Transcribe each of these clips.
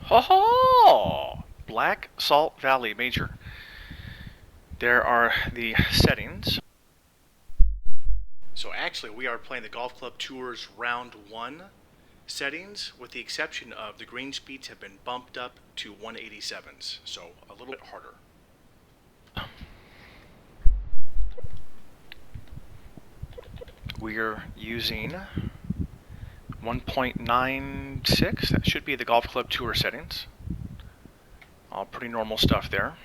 Ho ho! Black Salt Valley Major. There are the settings. So actually we are playing the Golf Club Tours Round 1 settings, with the exception of the green speeds have been bumped up to 187s, so a little bit harder. We're using 1.96, that should be the Golf Club Tour settings. All pretty normal stuff there.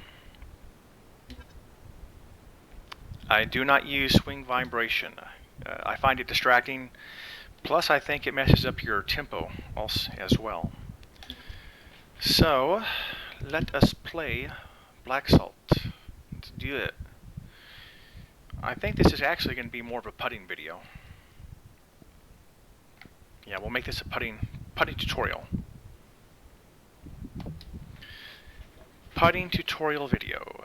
I do not use swing vibration. I find it distracting, plus I think it messes up your tempo also as well. So, let us play Black Salt. Let's do it. I think this is actually going to be more of a putting video. Yeah, we'll make this a putting tutorial. Putting tutorial video.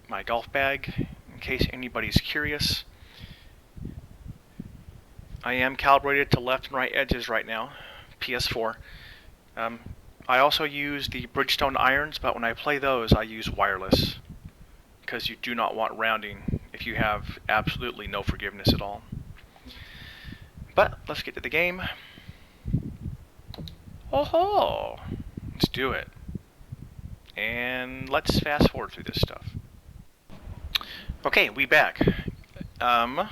My golf bag, in case anybody's curious. I am calibrated to left and right edges right now, PS4. I also use the Bridgestone irons, but when I play those I use wireless, because you do not want rounding if you have absolutely no forgiveness at all. But let's get to the game. Oh, let's do it. And let's fast forward through this stuff. Okay, we back. I'll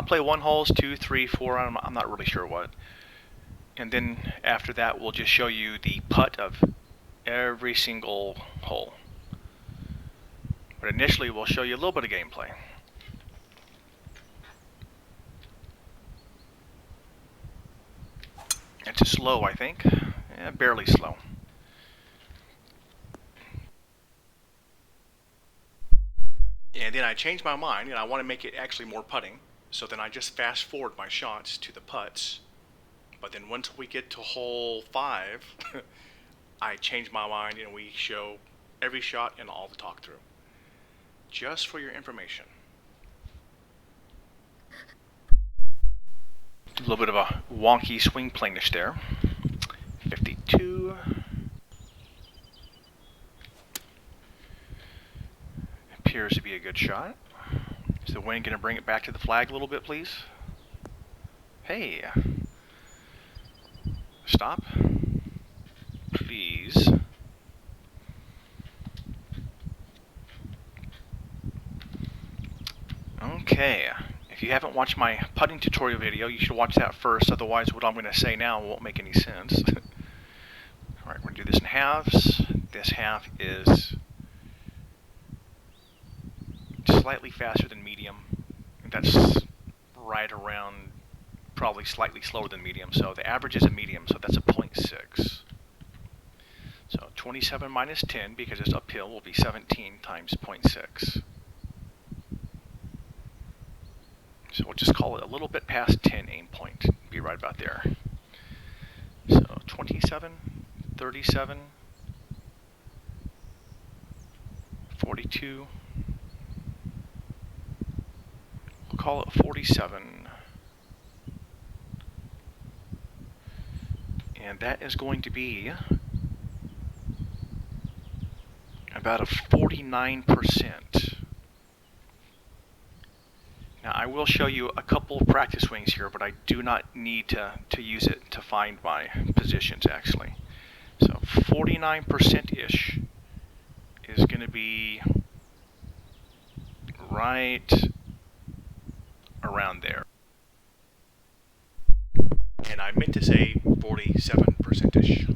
play 1 holes, 2, 3, 4, I'm not really sure what. And then after that we'll just show you the putt of every single hole. But initially we'll show you a little bit of gameplay. It's slow, I think. Yeah, barely slow. And then I changed my mind, and I want to make it actually more putting. So then I just fast forward my shots to the putts. But then once we get to hole 5, I change my mind and we show every shot and all the talk through. Just for your information. A little bit of a wonky swing planish there. 52. Appears to be a good shot. Is the wind going to bring it back to the flag a little bit, please? Hey. Stop. Please. Okay. If you haven't watched my putting tutorial video, you should watch that first, otherwise what I'm going to say now won't make any sense. Alright, we're going to do this in halves. This half is slightly faster than medium. That's right around, probably slightly slower than medium, so the average is a medium, so that's a 0.6. So 27 minus 10, because it's uphill, will be 17 times 0.6. So we'll just call it a little bit past 10 aim point. Be right about there. So 27, 37, 42. We'll call it 47. And that is going to be about a 49%. Now I will show you a couple of practice swings here, but I do not need to use it to find my positions actually. So 49%-ish is going to be right around there. And I meant to say 47%-ish.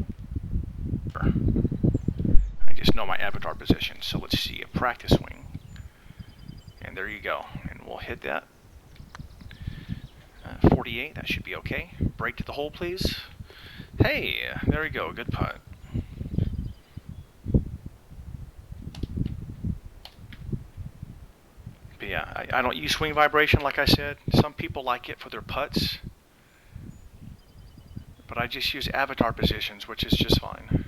I just know my avatar position, so let's see a practice swing. And there you go. And we'll hit that. 48, that should be okay. Break to the hole, please. Hey, there we go. Good putt. But yeah, I don't use swing vibration like I said. Some people like it for their putts. But I just use avatar positions, which is just fine.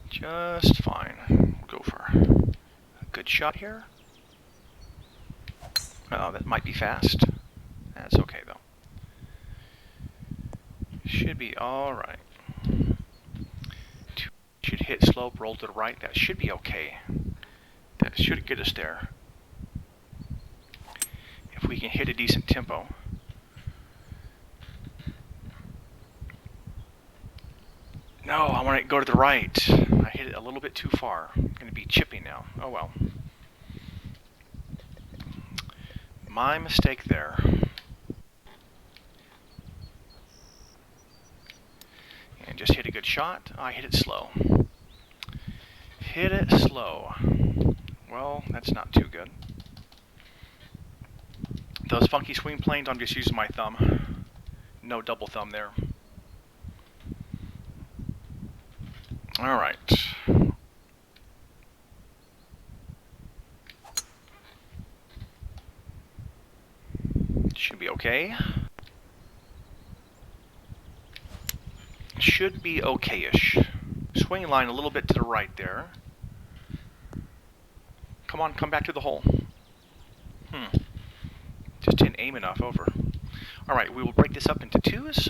Just fine. We'll go for a good shot here. Oh, that might be fast. That's okay though. Should be alright. Should hit slope, roll to the right. That should be okay. That should get us there. If we can hit a decent tempo. No, I want to go to the right. I hit it a little bit too far. I'm going to be chippy now. Oh well. My mistake there. And just hit a good shot. I hit it slow. Hit it slow. Well, that's not too good. Those funky swing planes, I'm just using my thumb. No double thumb there. Alright. Should be okay. Should be okay-ish. Swing line a little bit to the right there. Come on, come back to the hole. Just didn't aim enough over. Alright, we will break this up into twos.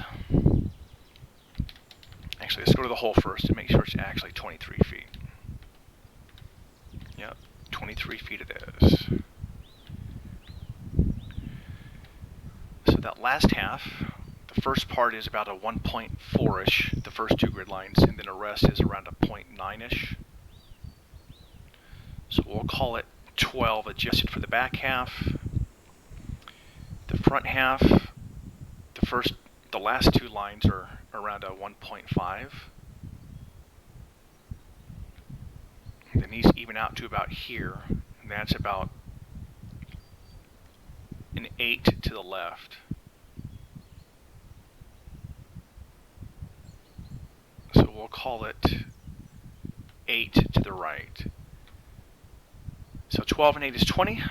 Actually, let's go to the hole first and make sure it's actually 23 feet. Yep, 23 feet it is. So that last half, the first part is about a 1.4-ish, the first two grid lines, and then the rest is around a 0.9-ish. So we'll call it 12 adjusted for the back half. The front half, the last two lines are around a 1.5. Then these even out to about here, and that's about an 8 to the left. So we'll call it 8 to the right. So 12 and 8 is 20.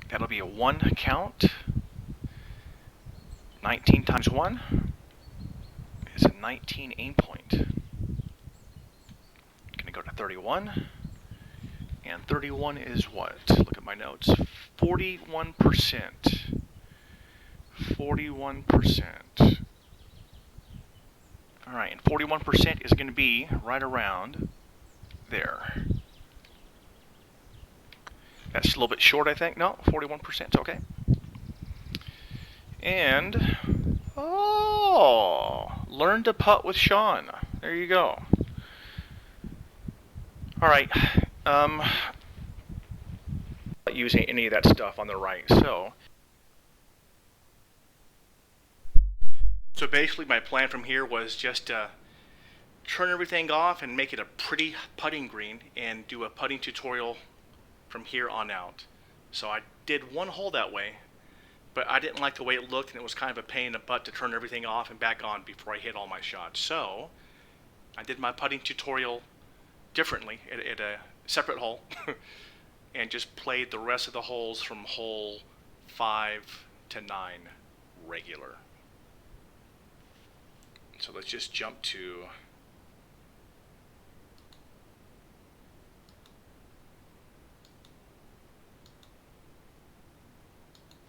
That'll be a 1 count. 19 times 1 is a 19 aim point. Gonna go to 31. And 31 is what? Look at my notes. 41%. 41%. Alright, and 41% is going to be right around there. That's a little bit short, I think. No, 41% is okay. And, learn to putt with Sean. There you go. Alright, not using any of that stuff on the right, so basically my plan from here was just turn everything off and make it a pretty putting green and do a putting tutorial from here on out. So I did one hole that way, but I didn't like the way it looked, and it was kind of a pain in the butt to turn everything off and back on before I hit all my shots. So I did my putting tutorial differently at a separate hole and just played the rest of the holes from hole 5 to 9 regular. So let's just jump to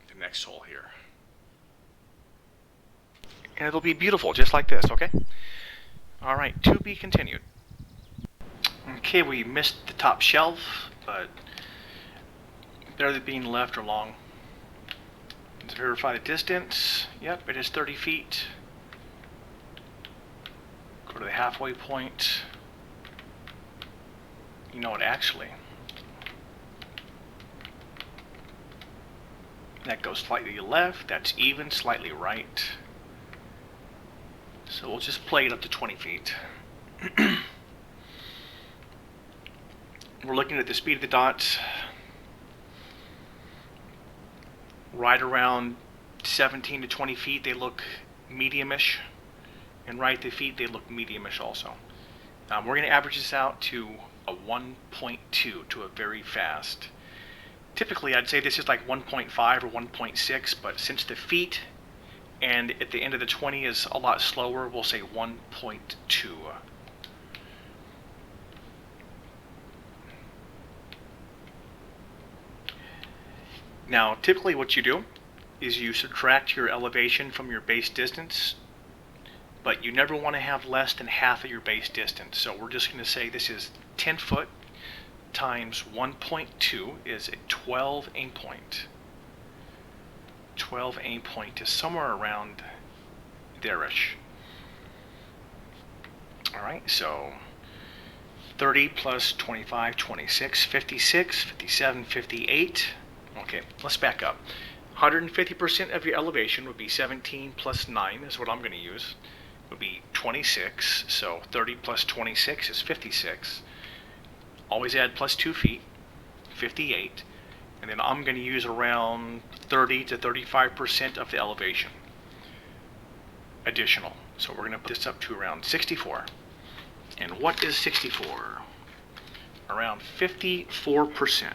the next hole here. And it'll be beautiful, just like this, okay? Alright, to be continued. Okay, we missed the top shelf, but better being left or long. Let's verify the distance. Yep, it is 30 feet. Go to the halfway point. You know what, actually, that goes slightly left, that's even, slightly right. So we'll just play it up to 20 feet. We're looking at the speed of the dots. Right around 17 to 20 feet, they look medium-ish. And right at the feet, they look medium-ish also. We're going to average this out to a 1.2, to a very fast. Typically, I'd say this is like 1.5 or 1.6, but since the feet and at the end of the 20 is a lot slower, we'll say 1.2. Now, typically what you do is you subtract your elevation from your base distance but you never want to have less than half of your base distance. So we're just going to say this is 10 foot times 1.2 is a 12 aim point. 12 aim point is somewhere around there-ish. Alright, so 30 plus 25, 26, 56, 57, 58. Okay, let's back up. 150% of your elevation would be 17 plus 9 is what I'm going to use. It would be 26, so 30 plus 26 is 56. Always add plus 2 feet, 58. And then I'm going to use around 30 to 35% of the elevation additional. So we're going to put this up to around 64. And what is 64? Around 54%.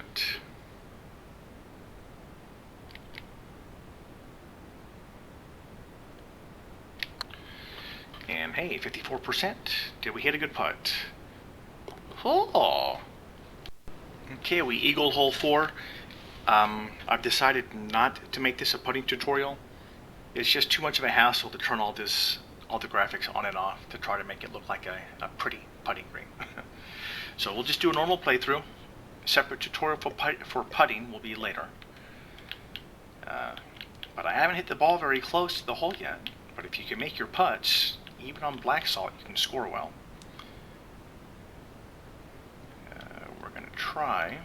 And hey, 54%. Did we hit a good putt? Oh! Okay, we eagled hole 4. I've decided not to make this a putting tutorial. It's just too much of a hassle to turn all the graphics on and off to try to make it look like a pretty putting green. So we'll just do a normal playthrough. Separate tutorial for putting will be later. But I haven't hit the ball very close to the hole yet. But if you can make your putts, even on black salt, you can score well. We're going to try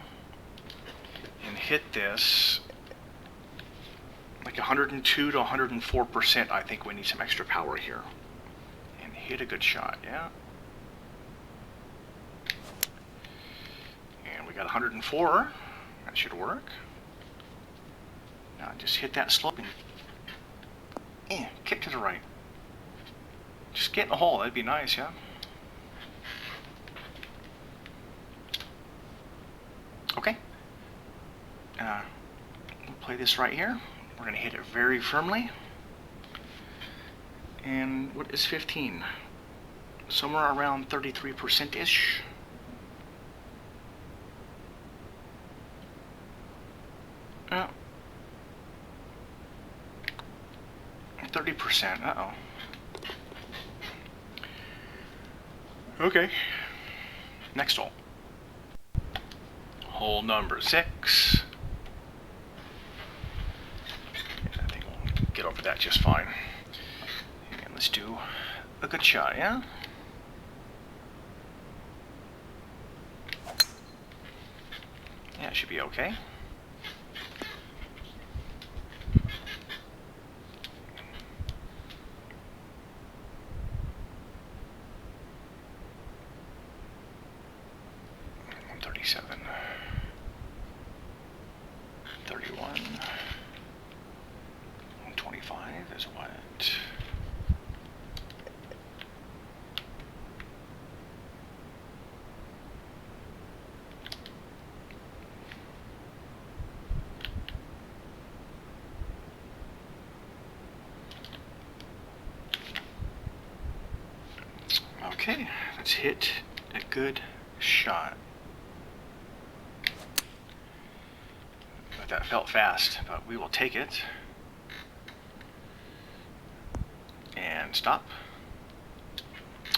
and hit this like 102 to 104%. I think we need some extra power here. And hit a good shot, yeah. And we got 104. That should work. Now just hit that slope and kick to the right. Just get in the hole, that'd be nice, yeah. Okay. We'll play this right here. We're going to hit it very firmly. And what is 15? Somewhere around 33%-ish. Oh. 30%, uh-oh. Okay. Next hole. Hole number 6. I think we'll get over that just fine. And let's do a good shot, yeah? Yeah, it should be okay. $37, 31, 125 is what? Okay, let's hit a good shot. That felt fast, but we will take it. And stop.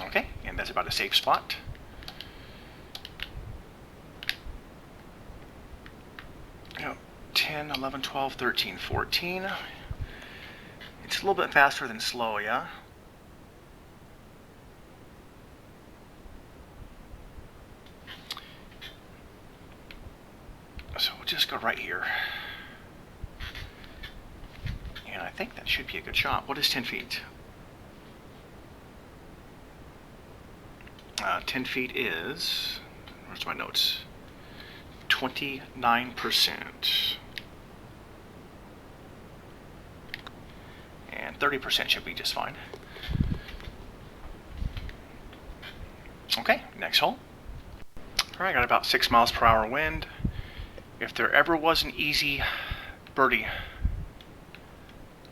Okay, and that's about a safe spot. Oh, 10, 11, 12, 13, 14. It's a little bit faster than slow, yeah? So we'll just go right here. And I think that should be a good shot. What is 10 feet? 10 feet is, where's my notes? 29%. And 30% should be just fine. Okay, next hole. All right, got about 6 miles per hour wind. If there ever was an easy birdie,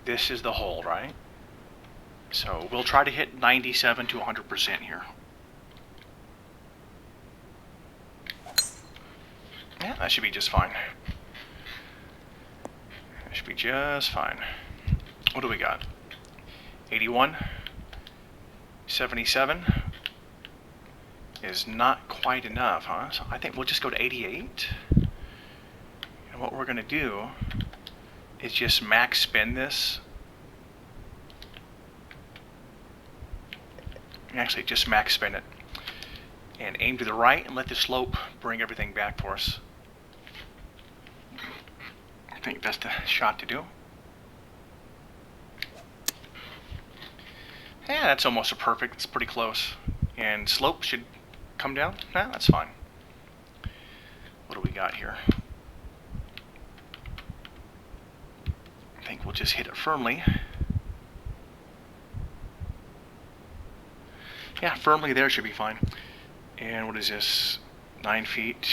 this is the hole, right? So we'll try to hit 97 to 100% here. Yeah, that should be just fine. That should be just fine. What do we got? 81, 77 is not quite enough, huh? So I think we'll just go to 88. And what we're going to do is just max spin this. Actually, just max spin it. And aim to the right and let the slope bring everything back for us. I think that's the shot to do. Yeah, that's almost a perfect. It's pretty close. And slope should come down. Nah, that's fine. What do we got here? I think we'll just hit it firmly. Yeah, firmly there should be fine. And what is this? 9 feet.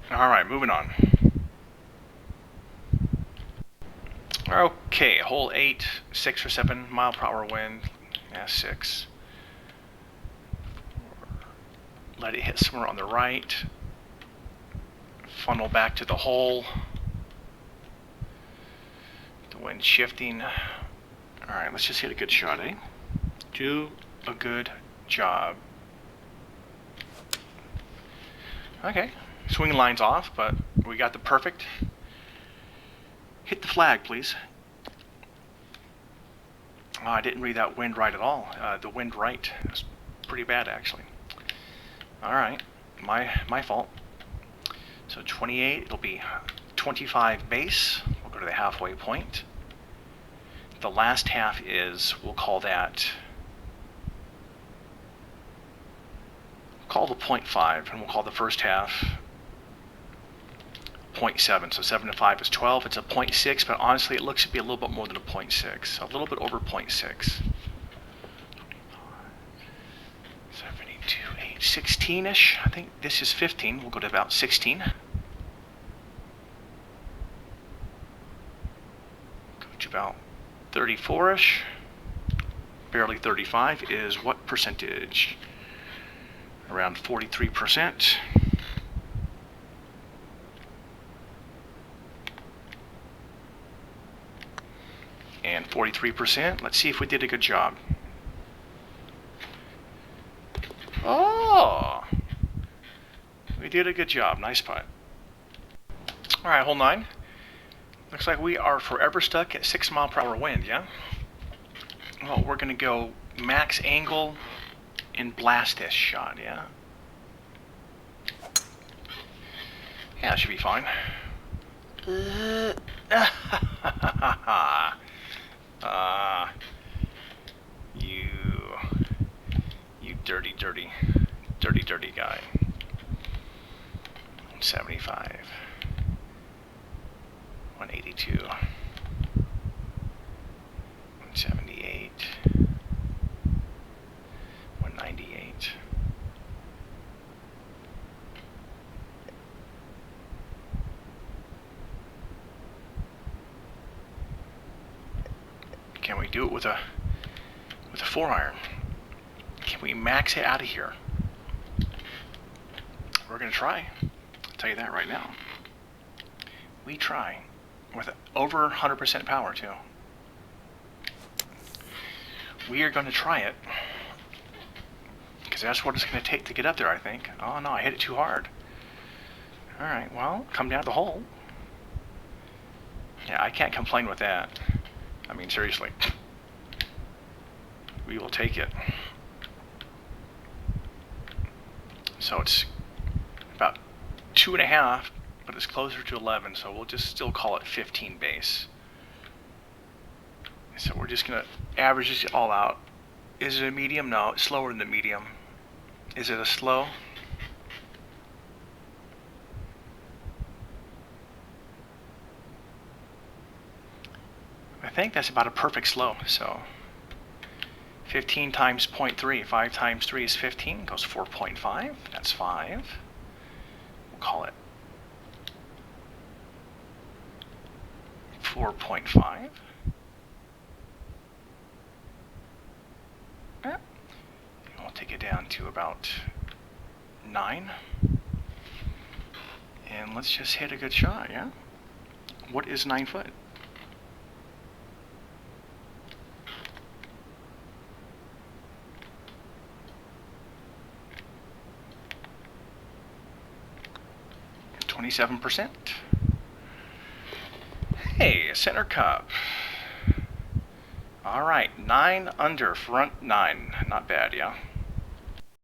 Alright, moving on. Okay, hole 8, 6 or 7 mile per hour wind. Yeah, 6. Let it hit somewhere on the right. Funnel back to the hole. The wind shifting. Alright, let's just hit a good shot, eh? Do a good job. Okay, swing line's off, but we got the perfect. Hit the flag, please. Oh, I didn't read that wind right at all. The wind right was pretty bad, actually. Alright, my fault. So 28, it'll be 25 base. We'll go to the halfway point. The last half is, we'll call that, call the 0.5, and we'll call the first half 0.7. So 7 to 5 is 12. It's a 0.6, but honestly it looks to be a little bit more than a 0.6. So a little bit over 0.6. 72, 8, 16-ish. I think this is 15. We'll go to about 16. Go to about 34-ish. Barely 35 is what percentage? Around 43%. And 43%. Let's see if we did a good job. Oh! We did a good job. Nice putt. Alright, hole 9. Looks like we are forever stuck at 6 mile per hour wind, yeah? Well, we're going to go max angle and blast this shot, yeah? Yeah, that should be fine. You dirty guy. 175. 182. 178. 198. Can we do it with a 4-iron? Can we max it out of here? We're gonna try. I'll tell you that right now. We try with over 100% power too. We are going to try it because that's what it's going to take to get up there, I think. Oh no, I hit it too hard. Alright, well, come down the hole. Yeah, I can't complain with that. I mean, seriously. We will take it. So it's about 2.5, but it's closer to 11, so we'll just still call it 15 base. So we're just going to average this all out. Is it a medium? No, it's slower than the medium. Is it a slow? I think that's about a perfect slow. So 15 times 0.3, 5 times 3 is 15, goes 4.5, that's 5. We'll call it 4.5. Yeah. And we'll take it down to about 9. And let's just hit a good shot, yeah? What is 9 foot? %. Hey, center cup. All right, 9 under, front 9. Not bad, yeah?